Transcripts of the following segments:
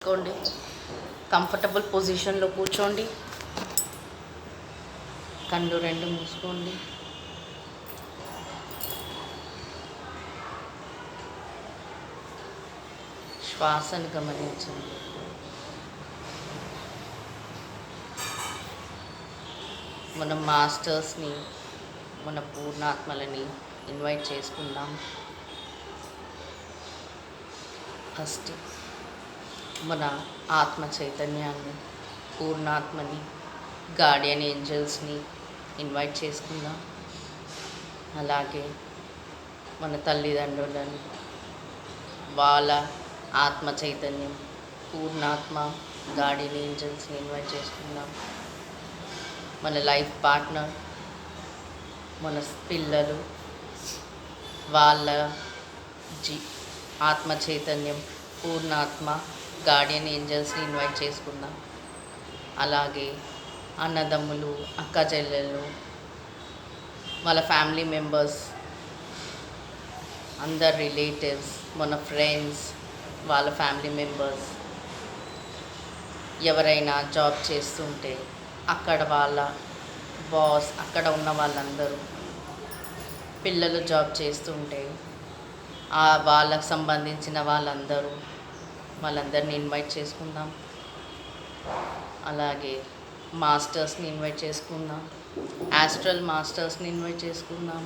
కూర్చోండి. కంఫర్టబుల్ పొజిషన్లో కూర్చోండి. కళ్ళు రెండు మూసుకోండి. శ్వాసను గమనించండి. మన మాస్టర్స్ని, మన పూర్ణాత్మలని ఇన్వైట్ చేసుకుందాం. ఫస్ట్ మన ఆత్మ చైతన్యాన్ని, పూర్ణాత్మని, గార్డియన్ ఏంజల్స్ని ఇన్వైట్ చేసుకుందాం. అలాగే మన తల్లిదండ్రులను, వాళ్ళ ఆత్మ చైతన్యం, పూర్ణాత్మ, గార్డియన్ ఏంజల్స్ని ఇన్వైట్ చేసుకుందాం. మన లైఫ్ పార్ట్నర్, మన పిల్లలు, వాళ్ళ ఆత్మ చైతన్యం, పూర్ణాత్మ, గార్డియన్ ఏంజల్స్ని ఇన్వైట్ చేసుకుందాం. అలాగే అన్నదమ్ములు, అక్క చెల్లెళ్ళు, వాళ్ళ ఫ్యామిలీ మెంబర్స్, అందరు రిలేటివ్స్, మన ఫ్రెండ్స్, వాళ్ళ ఫ్యామిలీ మెంబర్స్, ఎవరైనా జాబ్ చేస్తుంటే అక్కడ వాళ్ళ బాస్, అక్కడ ఉన్న వాళ్ళందరూ, పిల్లలు జాబ్ చేస్తుంటే వాళ్ళకు సంబంధించిన వాళ్ళందరినీ ఇన్వైట్ చేసుకుందాం. అలాగే మాస్టర్స్ని ఇన్వైట్ చేసుకుందాం. ఆస్ట్రల్ మాస్టర్స్ని ఇన్వైట్ చేసుకుందాం.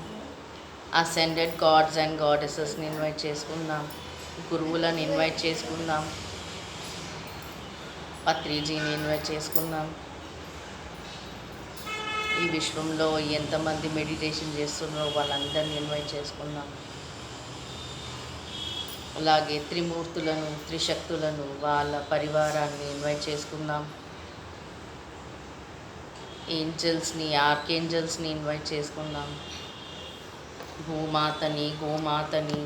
అసెండెడ్ గాడ్స్ అండ్ గాడెసెస్ని ఇన్వైట్ చేసుకుందాం. గురువులను ఇన్వైట్ చేసుకుందాం. పత్రిజీని ఇన్వైట్ చేసుకుందాం. ఈ విశ్వంలో ఎంతమంది మెడిటేషన్ చేస్తున్నారో వాళ్ళందరినీ ఇన్వైట్ చేసుకుందాం. అలాగే త్రిమూర్తులను, త్రిశక్తులను, వాళ్ళ పరివారాన్ని ఇన్వైట్ చేసుకుందాం. ఏంజల్స్ని, ఆర్కేంజల్స్ని ఇన్వైట్ చేసుకుందాం. భూమాతని, గోమాతని,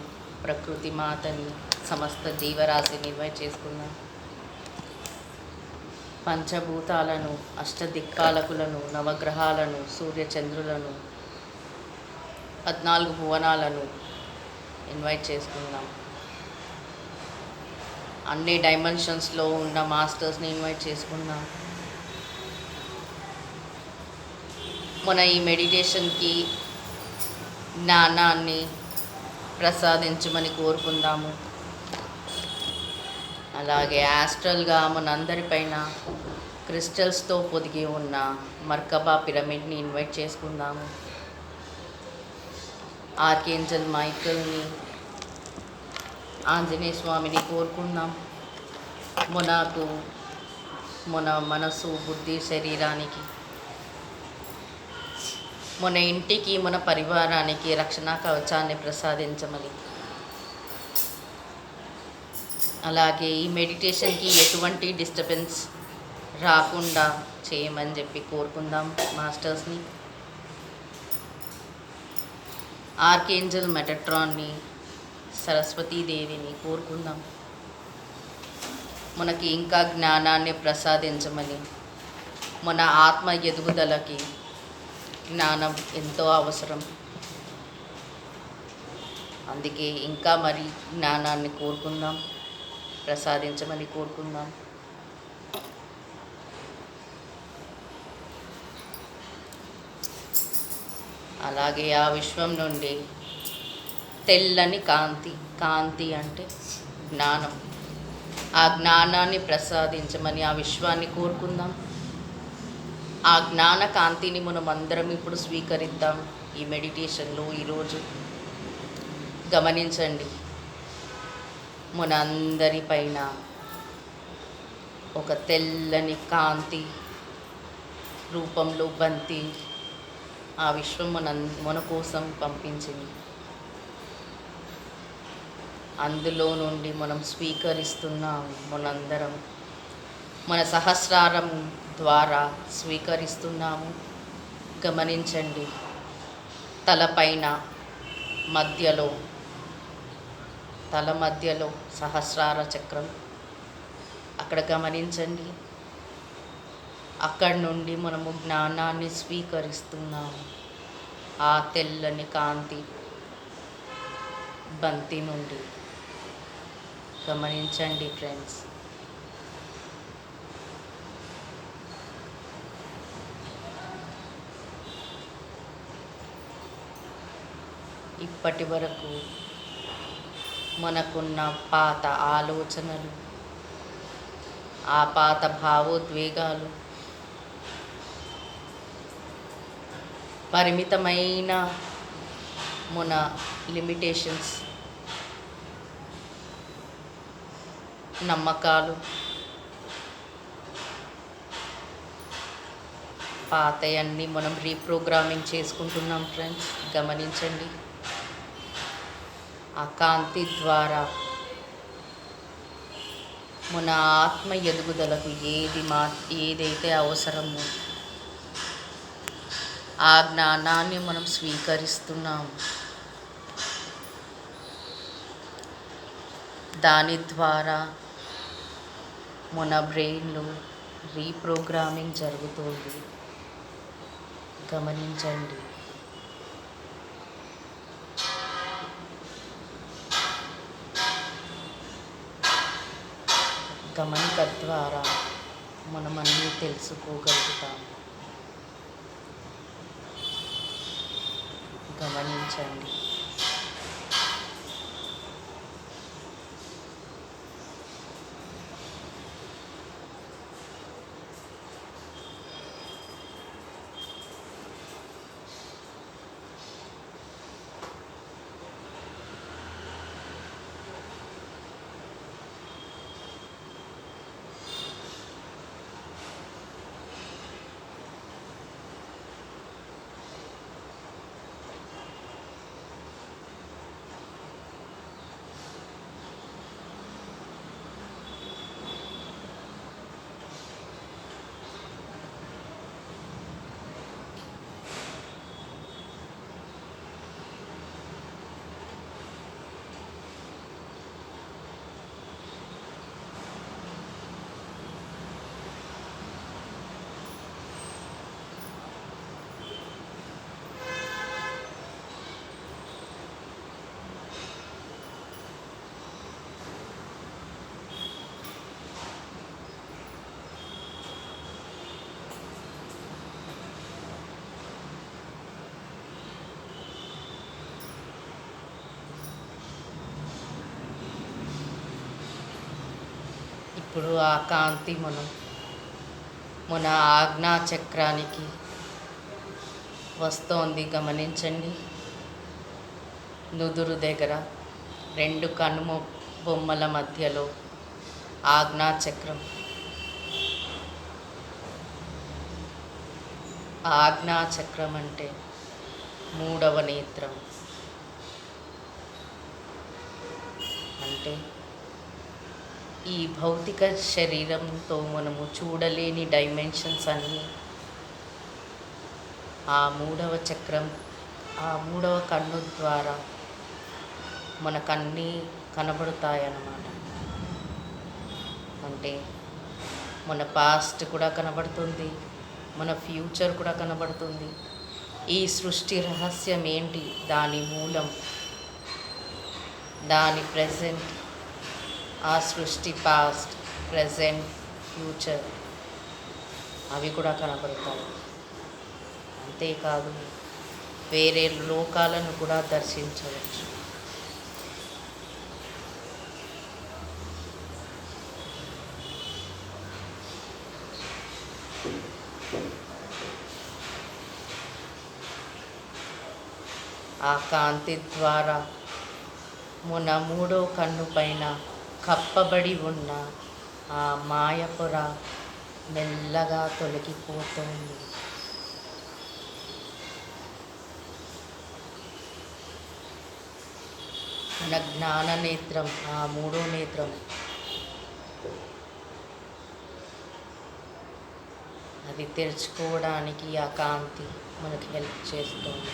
ప్రకృతి మాతని, సమస్త జీవరాశిని ఇన్వైట్ చేసుకుందాం. పంచభూతాలను, అష్టదిక్పాలకులను, నవగ్రహాలను, సూర్యచంద్రులను, 14 భువనాలను ఇన్వైట్ చేసుకుందాం. అన్ని డైమెన్షన్స్లో ఉన్న మాస్టర్స్ని ఇన్వైట్ చేసుకుందాం. మన ఈ మెడిటేషన్కి జ్ఞానాన్ని ప్రసాదించమని కోరుకుందాము. అలాగే ఆస్ట్రల్గా మనందరిపైన క్రిస్టల్స్తో పొదిగి ఉన్న మర్కబా పిరమిడ్ని ఇన్వైట్ చేసుకుందాము. ఆర్కేంజల్ మైకల్ని, ఆంజనేయ స్వామిని కోరుకుందాం. మన మనసు, బుద్ధి, శరీరానికి, మన ఇంటికి, మన పరివారానికి రక్షణ కవచాన్ని ప్రసాదించమని, అలాగే ఈ మెడిటేషన్కి ఎటువంటి డిస్టర్బెన్స్ రాకుండా చేయమని చెప్పి కోరుకుందాం మాస్టర్స్ని. ఆర్కేంజల్ మెటట్రాన్ని, సరస్వతీదేవిని కోరుకుందాం. మనకి ఇంకా జ్ఞానాన్ని ప్రసాదించమని. మన ఆత్మ ఎదుగుదలకి జ్ఞానం ఎంతో అవసరం. అందుకే ఇంకా మరి జ్ఞానాన్ని కోరుకుందాం, ప్రసాదించమని కోరుకుందాం. అలాగే ఆ విశ్వం నుండి తెల్లని కాంతి అంటే జ్ఞానం, ఆ జ్ఞానాన్ని ప్రసాదించమని ఆ విశ్వాన్ని కోరుకుందాం. ఆ జ్ఞాన కాంతిని మనం అందరం ఇప్పుడు స్వీకరిద్దాం. ఈ మెడిటేషన్లో ఈరోజు గమనించండి, మన అందరి పైన ఒక తెల్లని కాంతి రూపంలో బంతి ఆ విశ్వం మన కోసం పంపించింది. అందులో నుండి మనం స్వీకరిస్తున్నాము. మనందరం మన సహస్రారం ద్వారా స్వీకరిస్తున్నాము. గమనించండి, తలపైన తల మధ్యలో సహస్రార చక్రం, అక్కడ గమనించండి. అక్కడి నుండి మనము జ్ఞానాన్ని స్వీకరిస్తున్నాము. ఆ తెల్లని కాంతి బంతి నుండి గమనించండి ఫ్రెండ్స్. ఇప్పటి వరకు మనకున్న పాత ఆలోచనలు, ఆ పాత భావోద్వేగాలు, పరిమితమైన మన లిమిటేషన్స్, నమ్మకాలు, పాతయన్నీ మనం రీప్రోగ్రామింగ్ చేసుకుంటున్నాం ఫ్రెండ్స్. గమనించండి. ఆ కాంతి ద్వారా మన ఆత్మ ఎదుగుదలకు ఏదైతే అవసరమో ఆ జ్ఞానాన్ని మనం స్వీకరిస్తున్నాం. దాని ద్వారా మన బ్రెయిన్లో రీప్రోగ్రామింగ్ జరుగుతుంది. గమనించండి. గమనిక ద్వారా మనం అన్నీ తెలుసుకోగలుగుతాం. గమనించండి. ఇప్పుడు ఆ కాంతి మన ఆజ్ఞా చక్రానికి వస్తోంది. గమనించండి. నుదురు దగ్గర 2 కనుమ బొమ్మల మధ్యలో ఆజ్ఞా చక్రం. ఆజ్ఞా చక్రం అంటే 3వ నేత్రం. అంటే ఈ భౌతిక శరీరంతో మనము చూడలేని డైమెన్షన్స్ అన్నీ ఆ 3వ చక్రం, ఆ 3వ కన్ను ద్వారా మనకన్నీ కనబడతాయన్నమాట. అంటే మన పాస్ట్ కూడా కనబడుతుంది, మన ఫ్యూచర్ కూడా కనబడుతుంది. ఈ సృష్టి రహస్యం ఏంటి, దాని మూలం, దాని ప్రెజెంట్, ఆ సృష్టి పాస్ట్, ప్రెజెంట్, ఫ్యూచర్ అవి కూడా కనబడతాయి. అంతేకాదు వేరే లోకాలను కూడా దర్శించవచ్చు. ఆ కాంతి ద్వారా మన 3వ కన్ను పైన కప్పబడి ఉన్న ఆ మాయపుర మెల్లగా తొలగిపోతుంది. మన జ్ఞాన నేత్రం, ఆ 3వ నేత్రం, అది తెరుచుకోవడానికి ఆ కాంతి మనకి హెల్ప్ చేస్తుంది.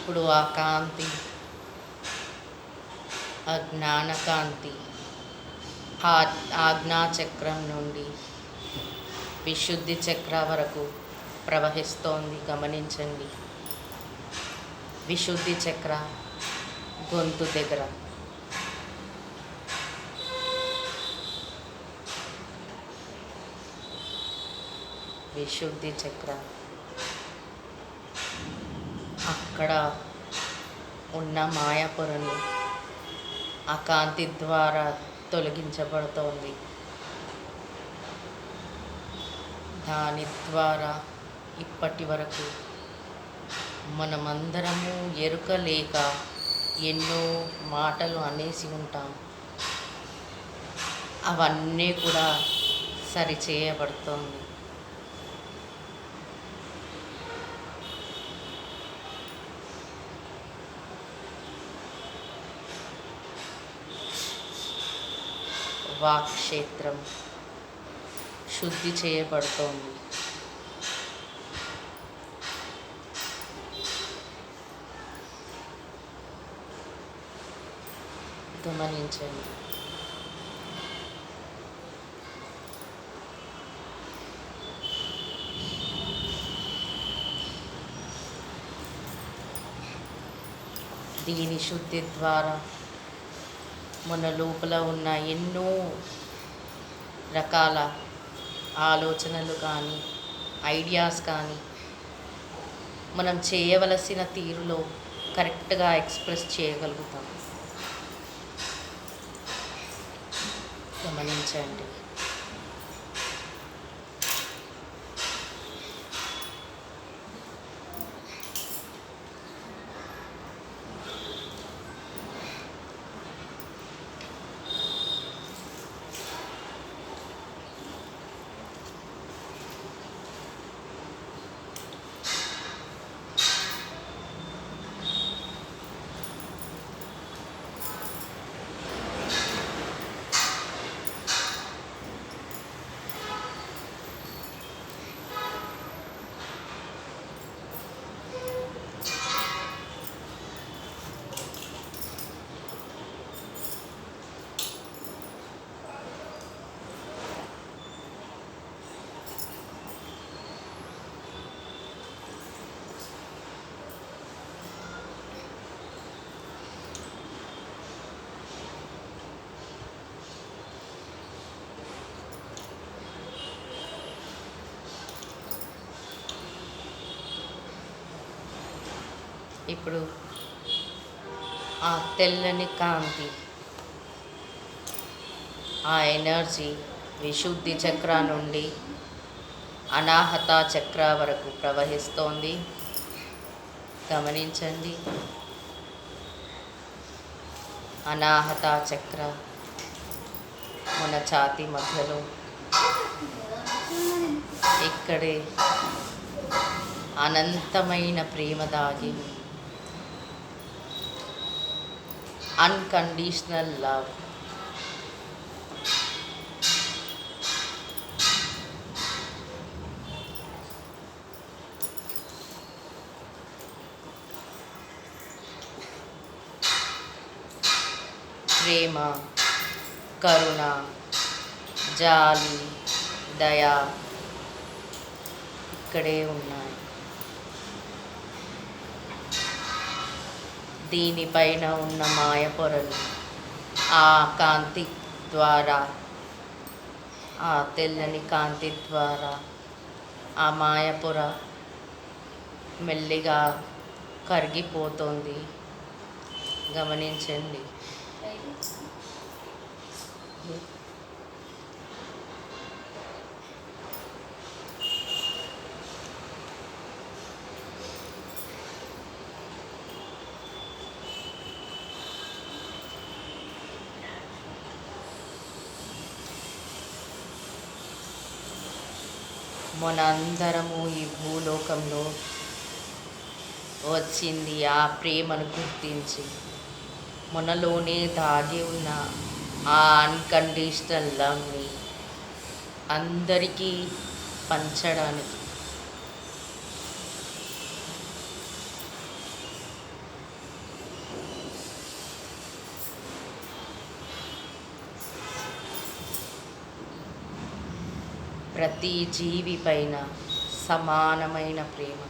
ఇప్పుడు ఆ కాంతి, ఆ జ్ఞానకాంతి ఆ ఆజ్ఞాచక్రం నుండి విశుద్ధి చక్ర వరకు ప్రవహిస్తోంది. గమనించండి. విశుద్ధి చక్ర గొంతు దగ్గర, విశుద్ధి చక్ర అక్కడ ఉన్న మాయాపొరని ఆ కాంతి ద్వారా తొలగించబడుతోంది. దాని ద్వారా ఇప్పటి వరకు మనమందరము ఎరుక లేక ఎన్నో మాటలు అనేసి ఉంటాం. అవన్నీ కూడా సరిచేయబడుతోంది. వాక్క్షేత్రం శుద్ధి చేయబడుతోంది. గమనించండి. దీని శుద్ధి ద్వారా మన లోపల ఉన్న ఎన్నో రకాల ఆలోచనలు కానీ, ఐడియాస్ కానీ మనం చేయవలసిన తీరులో కరెక్ట్గా ఎక్స్ప్రెస్ చేయగలుగుతాం. గమనించండి. ఇప్పుడు ఆ తెల్లని కాంతి, ఆ ఎనర్జీ విశుద్ధి చక్ర నుండి అనాహత చక్ర వరకు ప్రవహిస్తోంది. గమనించండి. అనాహత చక్ర మన ఛాతీ మధ్యలో, ఇక్కడే అనంతమైన ప్రేమ దాగి, అన్కండిషనల్ లవ్. ప్రేమ, కరుణ, జాలి, దయ ఇక్కడే ఉన్నాయి. దీనిపైన ఉన్న మాయ పొరలు ఆ కాంతి ద్వారా, ఆ తెల్లని కాంతి ద్వారా ఆ మాయ పొర మెల్లిగా కరిగిపోతుంది. గమనించండి. మనందరము ఈ భూలోకంలో వచ్చింది ఆ ప్రేమను గుర్తించి, మనలోనే దాగి ఉన్న ఆ అన్కండిషనల్ లవ్ని అందరికీ పంచడానికి. ప్రతి జీవి పైన సమానమైన ప్రేమ.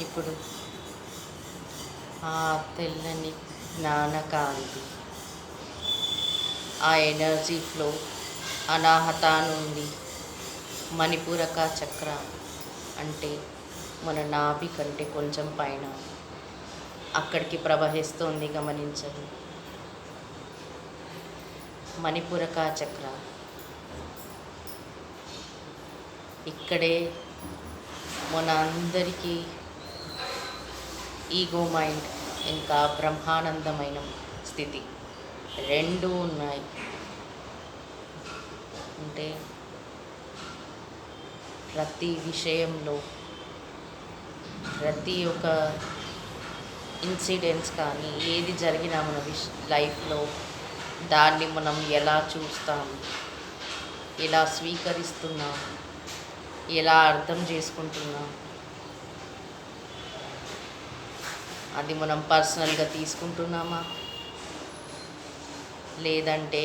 ఇప్పుడు ఆ తెల్లని జ్ఞానకాంతి, ఆ ఎనర్జీ ఫ్లో అనాహత నుండి మణిపూరక చక్ర అంటే మన నాభి కంటే కొంచెం పైన అక్కడికి ప్రవహిస్తోంది, గమనించండి. మణిపూరక చక్ర ఇక్కడే మన అందరికీ ఈగో మైండ్ ఇంకా బ్రహ్మానందమైన స్థితి రెండూ ఉన్నాయి. అంటే ప్రతి విషయంలో ప్రతి ఒక్క ఇన్సిడెంట్స్ కానీ ఏది జరిగినా మన లైఫ్లో దాన్ని మనం ఎలా చూస్తాం, ఎలా స్వీకరిస్తున్నాం, ఎలా అర్థం చేసుకుంటున్నాం, అది మనం పర్సనల్గా తీసుకుంటున్నామా లేదంటే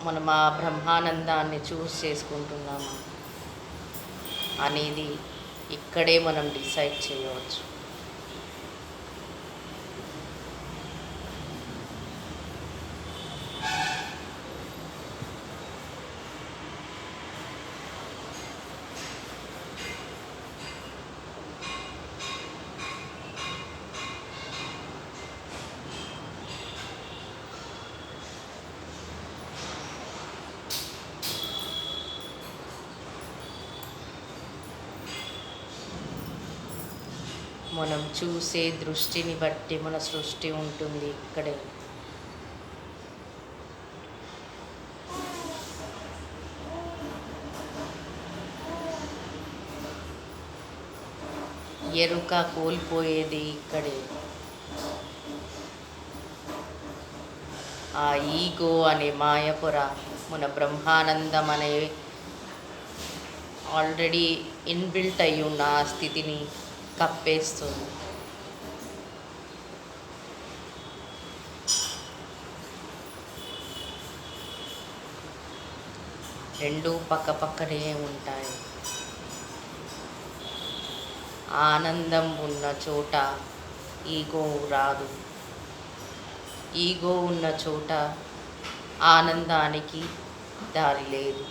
మనం ఆ బ్రహ్మానందాన్ని చూస్ చేసుకుంటున్నామా అనేది ఇక్కడే మనం డిసైడ్ చేయవచ్చు. మనం చూసే దృష్టిని బట్టి మన సృష్టి ఉంటుంది. ఇక్కడే ఎరుక కోల్పోయేది ఇక్కడే. ఆ ఈగో అనే మాయపుర మన బ్రహ్మానందం అనే ఆల్రెడీ ఇన్బిల్ట్ అయి ఉన్న ఆ స్థితిని కప్పేస్తుంది. రెండూ పక్కపక్కనే ఉంటాయి. ఆనందం ఉన్న చోట ఈగో రాదు. ఈగో ఉన్న చోట ఆనందానికి దారి లేదు.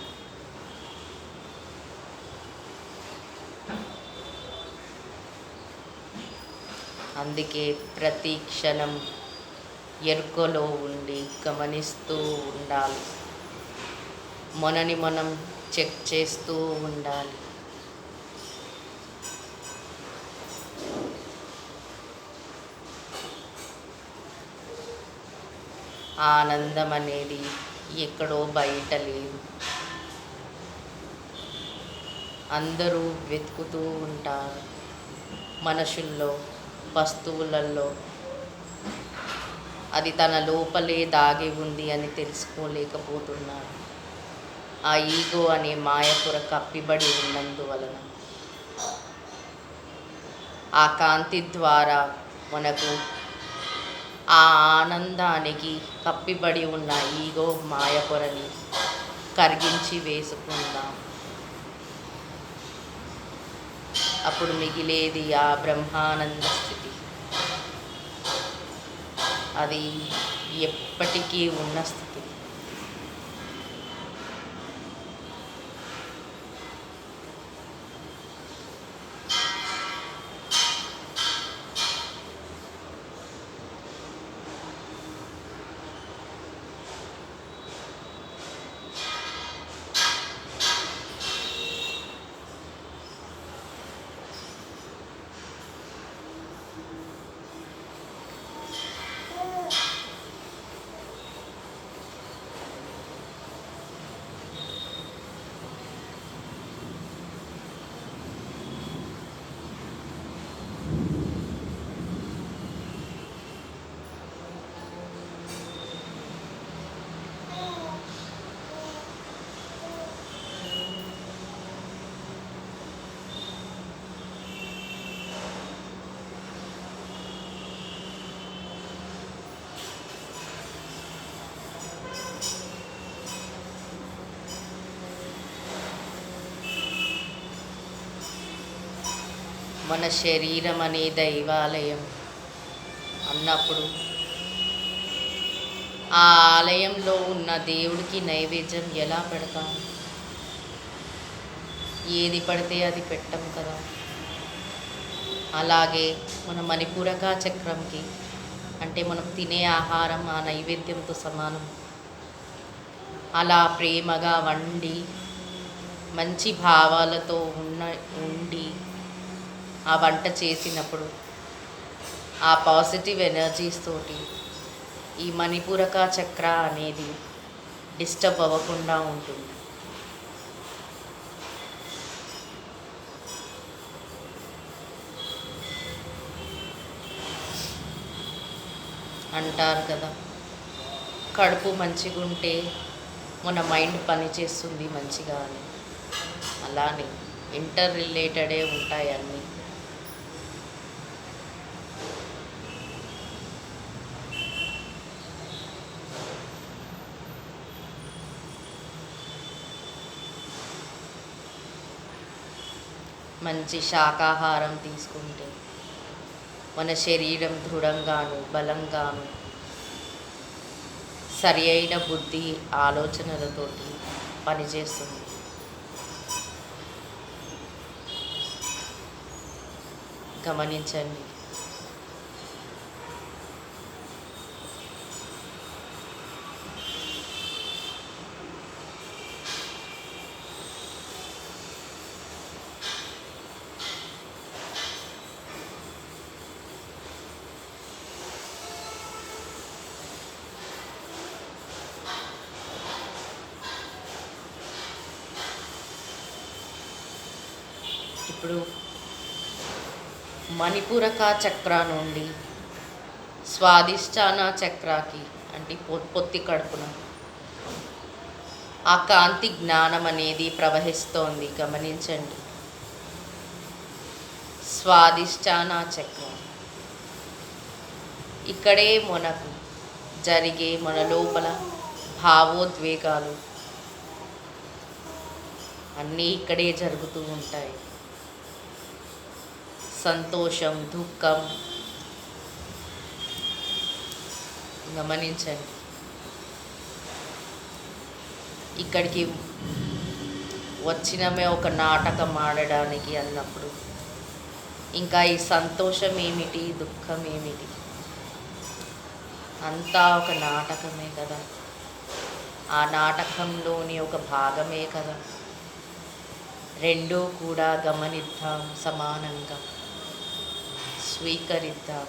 అందుకే ప్రతి క్షణం ఎరుకలో ఉండి గమనిస్తూ ఉండాలి. మనని మనం చెక్ చేస్తూ ఉండాలి. ఆనందం అనేది ఎక్కడో బయట లేదు. అందరూ వెతుకుతూ ఉంటారు. మనుషుల్లో, వస్తువులలో అది తన లోపలే దాగి ఉంది అని తెలుసుకోలేకపోతున్నారు. ఆ ఈగో అనే మాయపుర కప్పిబడి ఉన్నందువలన ఆ కాంతి ద్వారా మనకు ఆ ఆనందానికి కప్పిబడి ఉన్న ఈగో మాయపొరని కరిగించి వేసుకుందాం. అప్పుడు మిగిలేది ఆ బ్రహ్మానంద స్థితి. అది ఎప్పటికీ ఉన్న స్థితి. మన శరీరం అనే దైవాలయం అన్నప్పుడు ఆ ఆలయంలో ఉన్న దేవుడికి నైవేద్యం ఎలా పెడతాం? ఏది పడితే అది పెట్టం కదా. అలాగే మన మణిపూరక చక్రంకి, అంటే మనం తినే ఆహారం ఆ నైవేద్యంతో సమానం. అలా ప్రేమగా వండి మంచి భావాలతో ఉండి ఆ వంట చేసినప్పుడు ఆ పాజిటివ్ ఎనర్జీస్ తోటి ఈ మణిపూరక చక్ర అనేది డిస్టర్బ్ అవ్వకుండా ఉంటుంది. అంటారు కదా, కడుపు మంచిగా ఉంటే మన మైండ్ పనిచేస్తుంది మంచిగా అని. అలానే ఇంటర్ రిలేటెడే ఉంటాయి అన్నీ. మంచి శాకాహారం తీసుకుంటే మన శరీరం దృఢంగాను బలంగాను సరి అయిన బుద్ధి ఆలోచనలతోటి పనిచేస్తుంది. గమనించండి. ఇప్పుడు మణిపూరక చక్ర నుండి స్వాదిష్టాన చక్రాకి, అంటే పొత్తి కడుపున ఆ కాంతి జ్ఞానం అనేది ప్రవహిస్తోంది. గమనించండి. స్వాదిష్టాన చక్రం ఇక్కడే మనకు జరిగే మన లోపల భావోద్వేగాలు, అన్నీ ఇక్కడే జరుగుతూ ఉంటాయి. సంతోషం, దుఃఖం గమనించండి. ఇక్కడికి వచ్చినమే ఒక నాటకం ఆడడానికి అన్నప్పుడు ఇంకా ఈ సంతోషం ఏమిటి, దుఃఖం ఏమిటి? అంతా ఒక నాటకమే కదా, ఆ నాటకంలోని ఒక భాగమే కదా. రెండూ కూడా గమనిద్దాం, సమానంగా స్వీకరిద్దాం.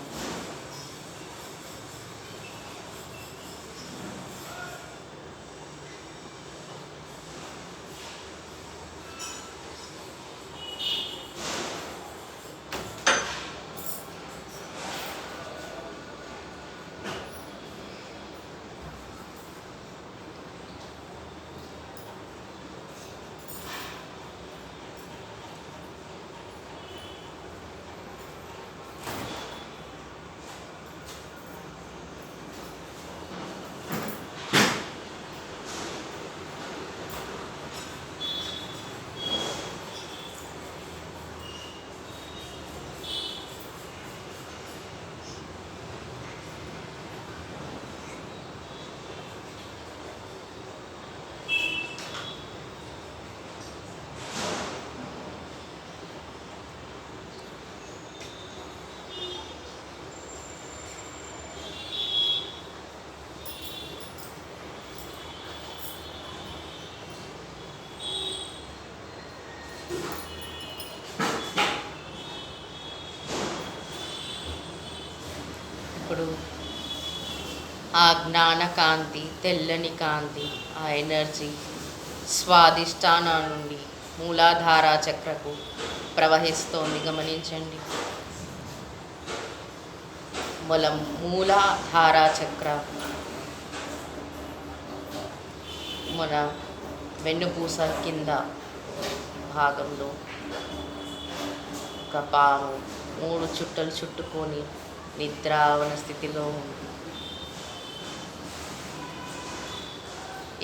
ఇప్పుడు ఆ జ్ఞాన కాంతి, తెల్లని కాంతి, ఆ ఎనర్జీ స్వాదిష్టాన నుండి మూలాధార చక్రకు ప్రవహిస్తోంది. గమనించండి. మూలాధార చక్ర మన వెన్నుపూస కింద భాగంలో ఒక పాము 3 చుట్టలు చుట్టుకొని నిద్రావన స్థితిలో ఉంది.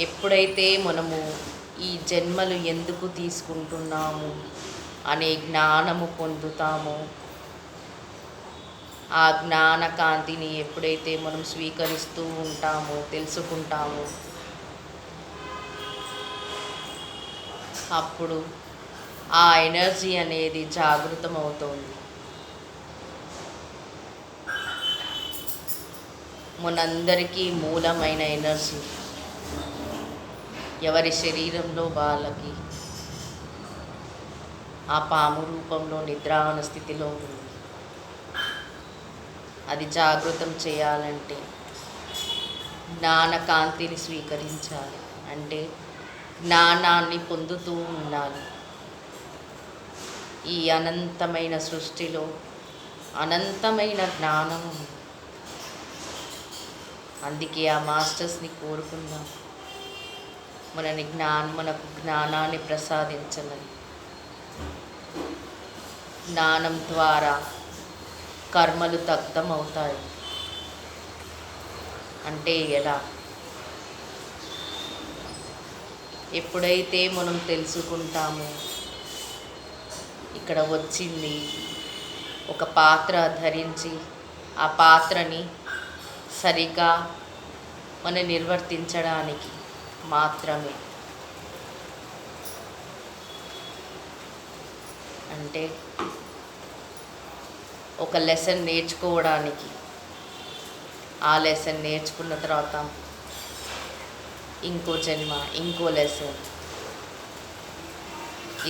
ఎప్పుడైతే మనము ఈ జన్మలు ఎందుకు తీసుకుంటున్నాము అనే జ్ఞానము పొందుతామో, ఆ జ్ఞాన కాంతిని ఎప్పుడైతే మనం స్వీకరిస్తూ ఉంటామో, తెలుసుకుంటామో, అప్పుడు ఆ ఎనర్జీ అనేది జాగృతమవుతోంది. మనందరికీ మూలమైన ఎనర్జీ ఎవరి శరీరంలో వాళ్ళకి ఆ పాము రూపంలో నిద్రావన స్థితిలో ఉంది. అది జాగృతం చేయాలంటే జ్ఞాన కాంతిని స్వీకరించాలి, అంటే జ్ఞానాన్ని పొందుతూ ఉండాలి. ఈ అనంతమైన సృష్టిలో అనంతమైన జ్ఞానం ఉంది. అందుకే ఆ మాస్టర్స్ని కోరుకుందాం, మనకు జ్ఞానాన్ని ప్రసాదించమని. జ్ఞానం ద్వారా కర్మలు దగ్ధమవుతాయి. అంటే ఎలా? ఎప్పుడైతే మనం తెలుసుకుంటామో, ఇక్కడ వచ్చింది ఒక పాత్ర ధరించి ఆ పాత్రని సరిగా మనం నిర్వర్తించడానికి మాత్రమే. అంటే ఒక లెసన్ నేర్చుకోవడానికి, ఆ లెసన్ నేర్చుకున్న తర్వాత ఇంకో జన్మ, ఇంకో లెసన్,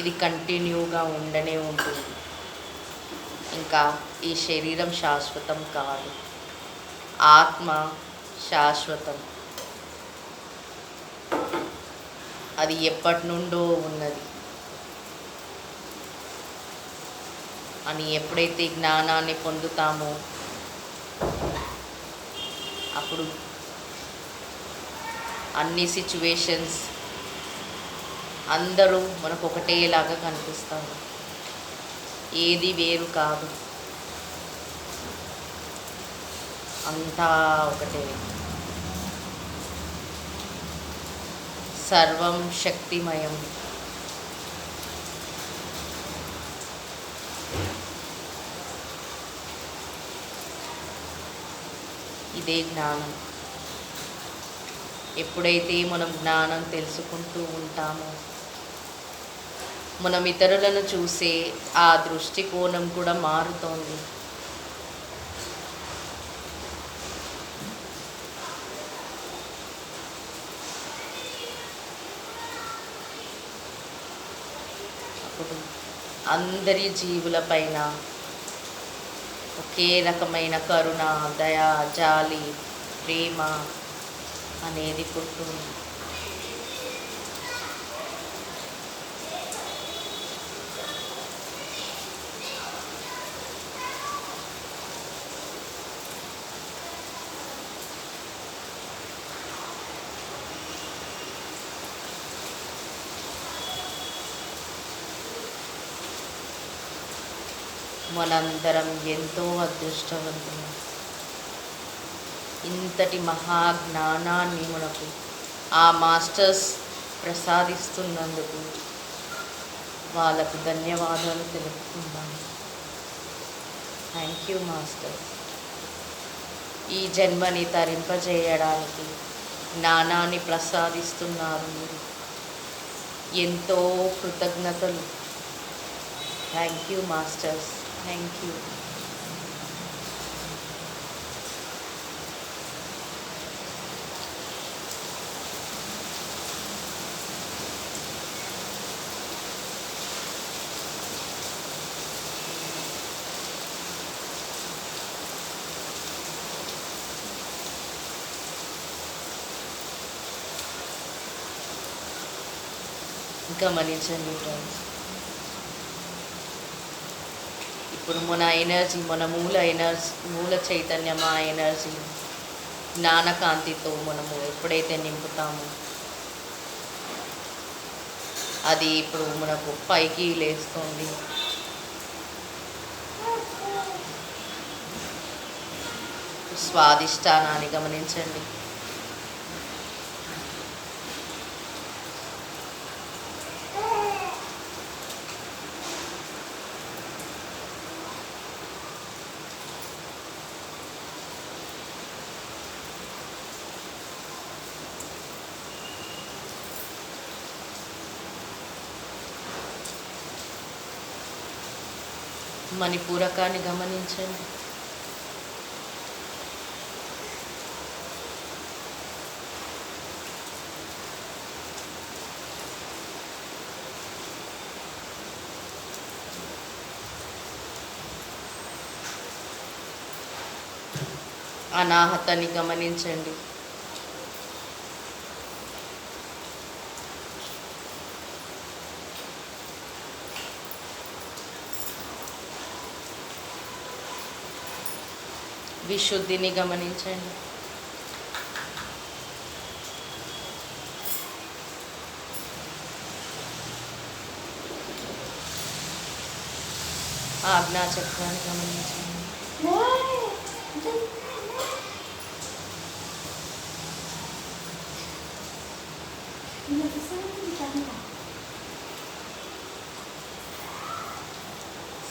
ఇది కంటిన్యూగా ఉండనే ఉంటుంది. ఇంకా ఈ శరీరం శాశ్వతం కాదు, ఆత్మ శాశ్వతం. అది ఎప్పటి నుండో ఉన్నది అని ఎప్పుడైతే జ్ఞానాన్ని పొందుతామో, అప్పుడు అన్ని సిచ్యువేషన్స్ అందరూ మనకు ఒకటేలాగా కనిపిస్తారు. ఏది వేరు కాదు, అంతా ఒకటే. సర్వం శక్తిమయం. ఇదే జ్ఞానం. ఎప్పుడైతే మనం జ్ఞానం తెలుసుకుంటూ ఉంటామో, మనం ఇతరులను చూసే ఆ దృష్టికోణం కూడా మారుతోంది. అప్పుడు అందరి జీవులపైన ఒకే రకమైన కరుణ, దయ, జాలి, ప్రేమ అనేది పుడుతుంది. మనందరం ఎంతో అదృష్టవంతులం. ఇంతటి మహాజ్ఞానాన్ని మనకు ఆ మాస్టర్స్ ప్రసాదిస్తున్నందుకు వాళ్ళకు ధన్యవాదాలు తెలుపుకుందాం. Thank you master. ఈ జన్మని తరింపజేయడానికి జ్ఞానాన్ని ప్రసాదిస్తున్నారు మీరు. ఎంతో కృతజ్ఞతలు. Thank you masters. Thank you. గమనించండి ఫ్రెండ్స్, ఇప్పుడు మన ఎనర్జీ, మన మూల చైతన్యం, ఆ ఎనర్జీ జ్ఞానకాంతితో మనము ఎప్పుడైతే నింపుతామో అది ఇప్పుడు మనకు పైకి లేస్తుంది. స్వాదిష్టానాన్ని గమనించండి. మణిపూరకాన్ని గమనించండి. అనాహతాన్ని గమనించండి. విశుద్ధిని గమనించండి. ఆజ్ఞాచక్రాన్ని గమనించండి.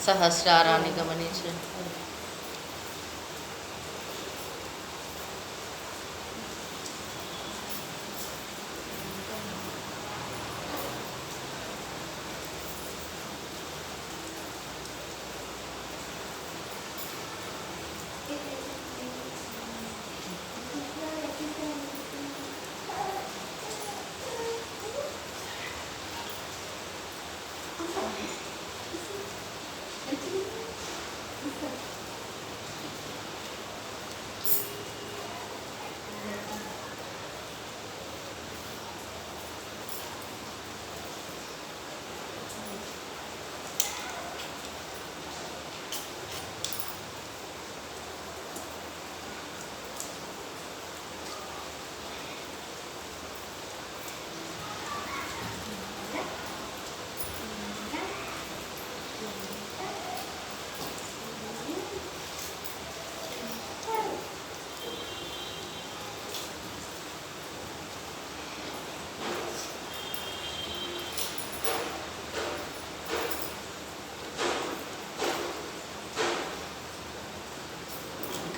సహస్రారాన్ని గమనించండి.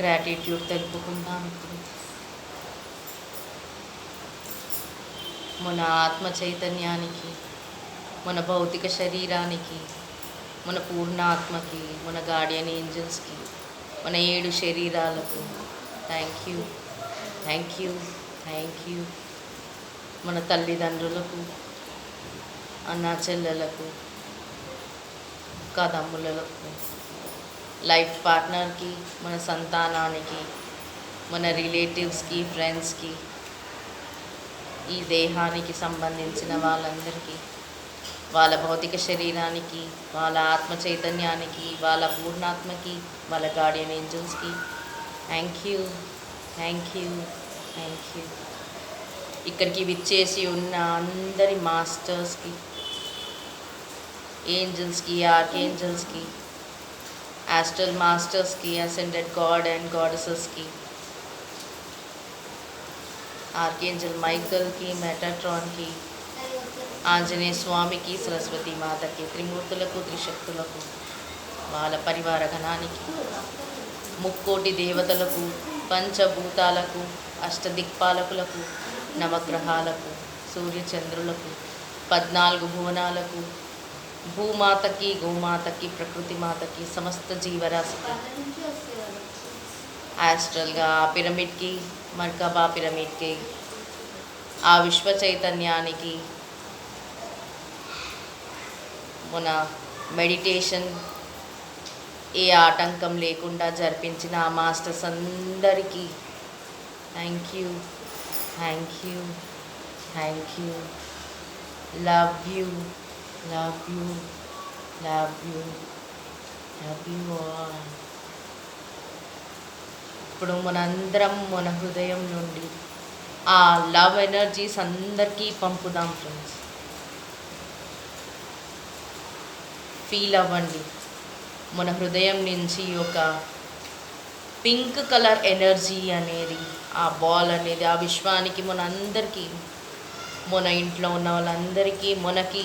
గ్రాటిట్యూడ్ తెలుపుకుందాం. ఇప్పుడు మన ఆత్మ చైతన్యానికి, మన భౌతిక శరీరానికి, మన పూర్ణాత్మకి, మన గార్డియన్ ఏంజల్స్కి, మన 7 శరీరాలకు thank you, thank you, thank you. మన తల్లిదండ్రులకు, అన్నా చెల్లెలకు, కదమ్ములకు, లైఫ్ పార్ట్నర్కి, మన సంతానానికి, మన రిలేటివ్స్కి, ఫ్రెండ్స్కి, ఈ దేహానికి సంబంధించిన వాళ్ళందరికీ, వాళ్ళ భౌతిక శరీరానికి, వాళ్ళ ఆత్మ చైతన్యానికి, వాళ్ళ పూర్ణాత్మకి, వాళ్ళ గార్డియన్ ఏంజల్స్కి thank you, thank you, thank you. ఇక్కడికి విచ్చేసి ఉన్న అందరి మాస్టర్స్కి, ఏంజల్స్కి, ఆర్కేంజల్స్కి, ఆస్ట్రల్ మాస్టర్స్కి, అసెండెడ్ గాడ్ అండ్ గాడెసెస్కి, ఆర్కేంజల్ మైకల్కి, మెటాట్రాన్కి, ఆంజనేయ స్వామికి, సరస్వతి మాతకి, త్రిమూర్తులకు, త్రిశక్తులకు, వాళ్ళ పరివార గణానికి, ముక్కోటి దేవతలకు, పంచభూతాలకు, అష్టదిక్పాలకులకు, నవగ్రహాలకు, సూర్యచంద్రులకు, 14 భువనాలకు, భూమాతకి, గోమాతకి, ప్రకృతి మాతకి, సమస్త జీవరాశికి, ఆస్ట్రల్గా ఆ పిరమిడ్కి, మర్కబా పిరమిడ్కి, ఆ విశ్వ చైతన్యానికి, మన మెడిటేషన్ ఏ ఆటంకం లేకుండా జరిపించిన ఆ మాస్టర్స్ అందరికీ thank you, thank you, thank you. Love you, love you, love you, love you all. ఇప్పుడు మనందరం మన హృదయం నుండి ఆ లవ్ ఎనర్జీస్ అందరికీ పంపుదాం ఫ్రెండ్స్. ఫీల్ అవ్వండి, మన హృదయం నుంచి ఒక పింక్ కలర్ ఎనర్జీ అనేది, ఆ బాల్ అనేది ఆ విశ్వానికి, మన అందరికీ, మన ఇంట్లో ఉన్న వాళ్ళందరికీ, మనకి,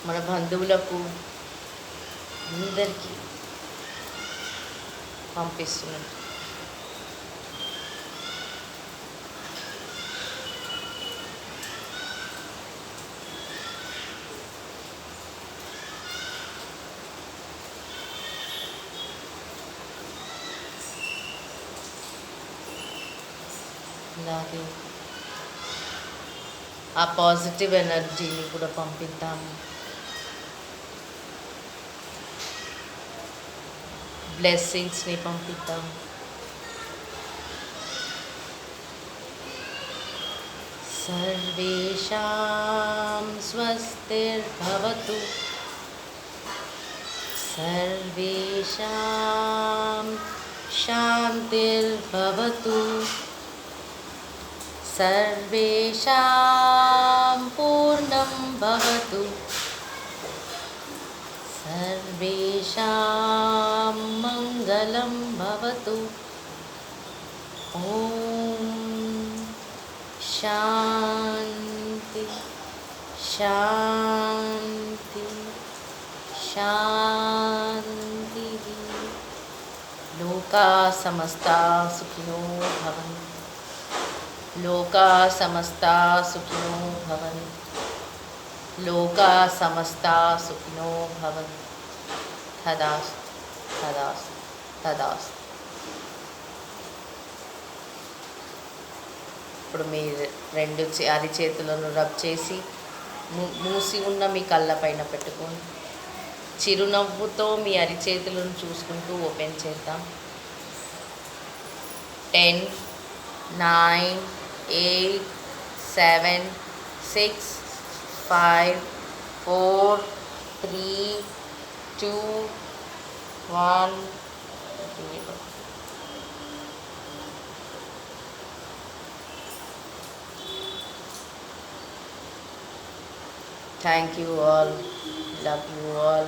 మన బంధువులకు అందరికీ పంపిస్తున్నాం. అలాగే ఆ పాజిటివ్ ఎనర్జీని కూడా పంపిద్దాము. బ్లెస్సింగ్స్ని పంపిద్దాం. సర్వేషాం స్వస్తిర్భవతు, సర్వేషాం శాంతిర్భవతు, సర్వేషాం పూర్ణం భవతు, సర్వేషాం మంగళం భవతు. ఓం శాంతి శాంతి శాంతి. లోకా సమస్తా సుఖినో భవంతు, లోకా సమస్తా సుఖినో భవంతు, లోకా సమస్తా సుఖినో భవంతు. తదాస్తు, తదాస్తు, తదాస్తు. ఇప్పుడు మీ 2 అరిచేతులను రబ్ చేసి మూసి ఉన్న మీ కళ్ళపైన పెట్టుకొని చిరునవ్వుతో మీ అరిచేతులను చూసుకుంటూ ఓపెన్ చేద్దాం. 10, 9, 8, 7, 6, 5, 4, 3, 2, 1, 0. Thank you all. Love you all.